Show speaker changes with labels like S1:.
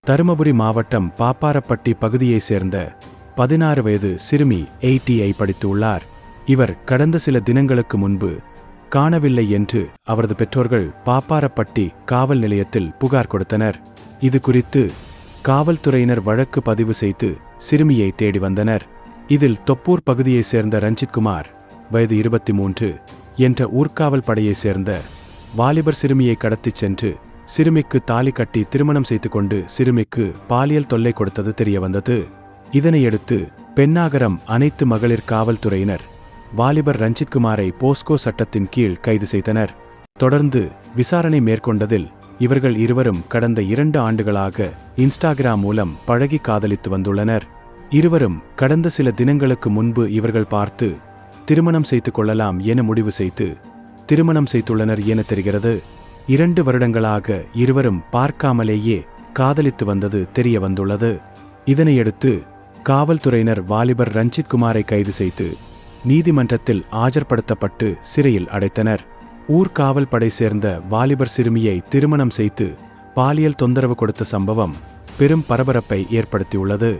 S1: தருமபுரி மாவட்டம் பாப்பாரப்பட்டி பகுதியைச் சேர்ந்த 16 வயது சிறுமி ஐடிஐ படித்துள்ளார். இவர் கடந்த சில தினங்களுக்கு முன்பு காணவில்லை என்று அவரது பெற்றோர்கள் பாப்பாரப்பட்டி காவல் நிலையத்தில் புகார் கொடுத்தனர். இது குறித்து காவல்துறையினர் வழக்கு பதிவு செய்து சிறுமியை தேடி வந்தனர். இதில் தொப்பூர் பகுதியைச் சேர்ந்த ரஞ்சித்குமார் வயது 23 என்ற ஊர்காவல் படையைச் சேர்ந்த வாலிபர் சிறுமியை கடத்திச் சென்று சிறுமிக்கு தாலி கட்டி திருமணம் செய்து கொண்டு சிறுமிக்கு பாலியல் தொல்லை கொடுத்தது தெரியவந்தது. இதனையடுத்து பென்னாகரம் அனைத்து மகளிர் காவல்துறையினர் வாலிபர் ரஞ்சித்குமாரை போஸ்கோ சட்டத்தின் கீழ் கைது செய்தனர். தொடர்ந்து விசாரணை மேற்கொண்டதில் இவர்கள் இருவரும் கடந்த 2 ஆண்டுகளாக இன்ஸ்டாகிராம் மூலம் பழகி காதலித்து வந்துள்ளனர். இருவரும் கடந்த சில தினங்களுக்கு முன்பு இவர்கள் பார்த்து திருமணம் செய்து கொள்ளலாம் என முடிவு செய்து திருமணம் செய்துள்ளனர் என தெரிகிறது. 2 வருடங்களாக இருவரும் பார்க்காமலேயே காதலித்து வந்தது தெரிய வந்துள்ளது. இதனையடுத்து காவல்துறையினர் வாலிபர் ரஞ்சித்குமாரை கைது செய்து நீதிமன்றத்தில் ஆஜர்படுத்தப்பட்டு சிறையில் அடைத்தனர். ஊர்காவல் படை சேர்ந்த வாலிபர் சிறுமியை திருமணம் செய்து பாலியல் தொந்தரவு கொடுத்த சம்பவம் பெரும் பரபரப்பை ஏற்படுத்தியுள்ளது.